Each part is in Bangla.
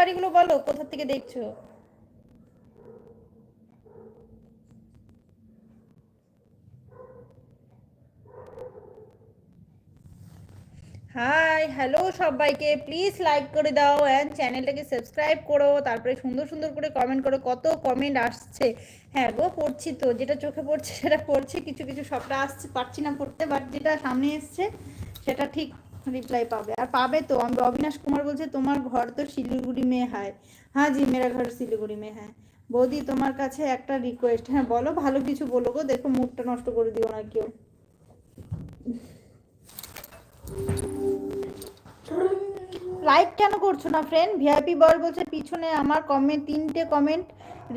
বাড়িগুলো বলো, কোথা থেকে দেখছো? হাই হ্যালো সবাইকে, প্লিজ লাইক করে দাও অ্যান্ড চ্যানেলটাকে সাবস্ক্রাইব করো, তারপরে সুন্দর সুন্দর করে কমেন্ট করো। কত কমেন্ট আসছে! হ্যাঁ গো, পড়ছি তো, যেটা চোখে পড়ছে সেটা পড়ছি, কিছু কিছু সবটা আসছে পারছি না পড়তে, বাট যেটা সামনে এসছে সেটা ঠিক রিপ্লাই পাবে। আর পাবে তো। অবিনাশ কুমার বলছে তোমার ঘর তো শিলিগুড়ি মে। হায় হ্যাঁ জি, মেরা ঘর শিলিগুড়ি মে। হ্যাঁ বৌদি, তোমার কাছে একটা রিকোয়েস্ট। হ্যাঁ বলো, ভালো কিছু বলো গো, দেখো মুডটা নষ্ট করে দিও না কেউ। লাইক কেন করছো না ফ্রেন্ড? ভিআইপি বল বলছে পিছনে আমার কমেন্ট, 3টে কমেন্ট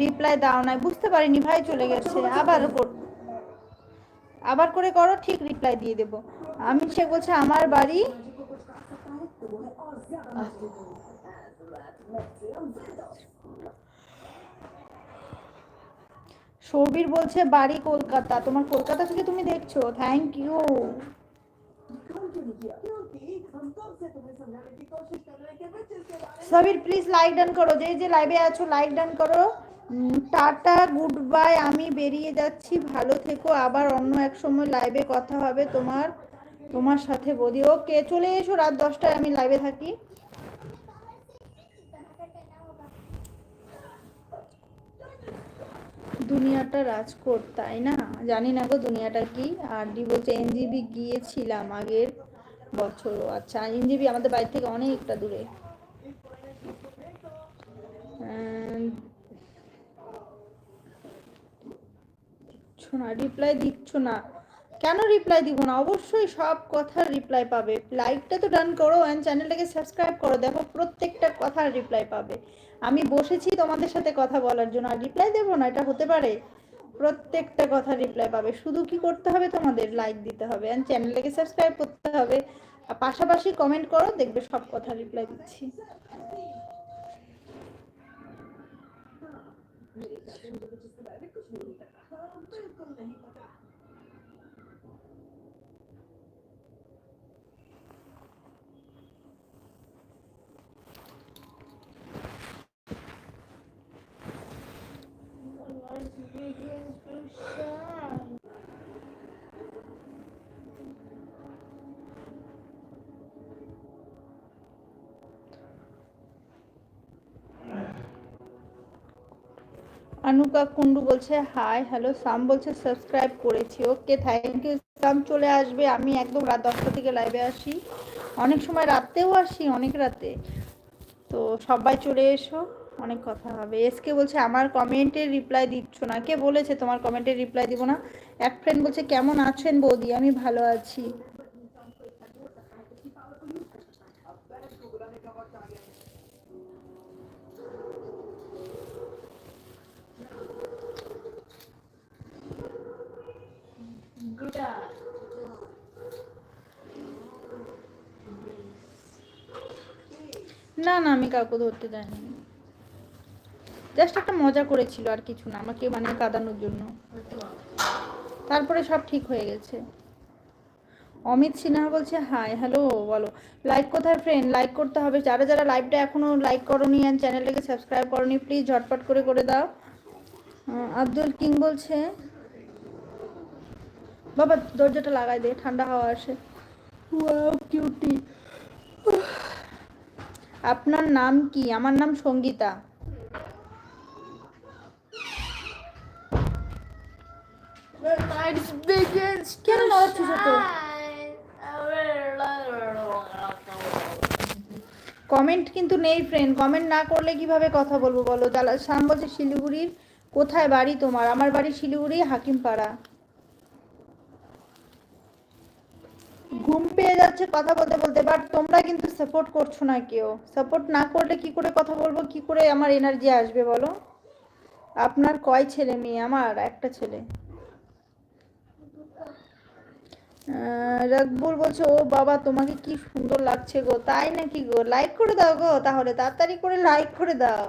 রিপ্লাই দাও না। বুঝতে পারিনি ভাই, চলে গেছে। আবার করে করো, ঠিক রিপ্লাই দিয়ে দেবো। আমি সে বলছে আমার বাড়ি সৌবীর বলছে বাড়ি কলকাতা। তোমার কলকাতা থেকে তুমি দেখছো, থ্যাংক ইউ। সবির প্লিজ লাইক ডান করো, যে যে লাইভে আছো লাইক ডান করো। টাটা, গুড বাই, আমি বেরিয়ে যাচ্ছি, ভালো থেকো, আবার অন্য এক সময় লাইভে কথা হবে তোমার সাথে বৌদি। ওকে, চলে এসো, রাত 10টায় আমি লাইভে থাকি। দুনিয়াটা রাজকোট, তাই না? জানি না গো দুনিয়াটা কি। আর ডি বলছে এনজিবি গিয়েছিলাম আগের বছর। আচ্ছা, এনজিবি আমাদের বাড়ি থেকে অনেকটা দূরে। রিপ্লাই দিচ্ছ না কেন? রিপ্লাই দিব না, অবশ্যই সব কথার রিপ্লাই পাবে। লাইকটা তো ডান করো অ্যান্ড চ্যানেলটাকে সাবস্ক্রাইব করো, দেখো প্রত্যেকটা কথার রিপ্লাই পাবে। আমি বসেছি তোমাদের সাথে কথা বলার জন্য, আর রিপ্লাই দেবো না? এটা হতে পারে? প্রত্যেকটা কথা রিপ্লাই পাবে। শুধু কি করতে হবে তোমাদের? লাইক দিতে হবে অ্যান্ড চ্যানেলটাকে সাবস্ক্রাইব করতে হবে, আর পাশাপাশি কমেন্ট করো, দেখবে সব কথা রিপ্লাই দিচ্ছি। অনুকা কুন্ডু বলছে হাই হ্যালো। সাম বলছে সাবস্ক্রাইব করেছি। ওকে, থ্যাংক ইউ সাম। চলে আসবে, আমি একদম রাত 10টা থেকে লাইভে আসি, অনেক সময় রাতেও আসি, অনেক রাতে। তো সবাই চলে এসো, অনেক কথা হবে। এসকে বলছে আমার কমেন্টের রিপ্লাই দিচ্ছ না। কে বলেছে তোমার কমেন্টের রিপ্লাই দিব না? এক ফ্রেন্ড বলছে কেমন আছেন বৌদি? আমি ভালো আছি। না না, আমি কাউকে ধরতে যাইনি, জাস্ট একটা মজা করেছিল, আর কিছু না, আমাকে মানে কাঁদানোর জন্য। তারপরে সব ঠিক হয়ে গেছে। অমিত সিনহা বলছে হাই হ্যালো। বলো লাইক কোথায় ফ্রেন্ড? লাইক করতে হবে, যারা যারা লাইভটা এখনো লাইক করোনি আর চ্যানেলটাকে সাবস্ক্রাইব করোনি, প্লিজ ঝটপট করে করে দাও। আব্দুল কিং বলছে বাবা দরজাটা লাগাই দে, ঠান্ডা হাওয়া আসে। Wow cutie. আপনার নাম কি? আমার নাম সঙ্গীতা। কেন নড়াচ্ছিস তো? কমেন্ট কিন্তু নেই ফ্রেন্ড, কমেন্ট না করলে কিভাবে কথা বলবো বলো? শাম বলছে শিলিগুড়ির কোথায় বাড়ি তোমার? আমার বাড়ি শিলিগুড়ি হাকিমপাড়া। ঘুম পেয়ে যাচ্ছে কথা বলতে বলতে, বাট তোমরা কিন্তু সাপোর্ট করছো না কেউ। সাপোর্ট না করলে কি করে কথা বলবো, কি করে আমার এনার্জি আসবে বলো? আপনার কয় ছেলে মেয়ে? আমার একটা ছেলে। রকবুল বলছে ও বাবা তোমাকে কি সুন্দর লাগছে গো। তাই নাকি গো? লাইক করে দাও গো, তাহলে তাড়াতাড়ি করে লাইক করে দাও।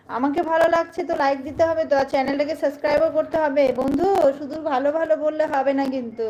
আমাকে ভালো লাগছে তো লাইক দিতে হবে তো, আর চ্যানেলটাকে সাবস্ক্রাইবও করতে হবে বন্ধু। শুধু ভালো ভালো বললে হবে না কিন্তু।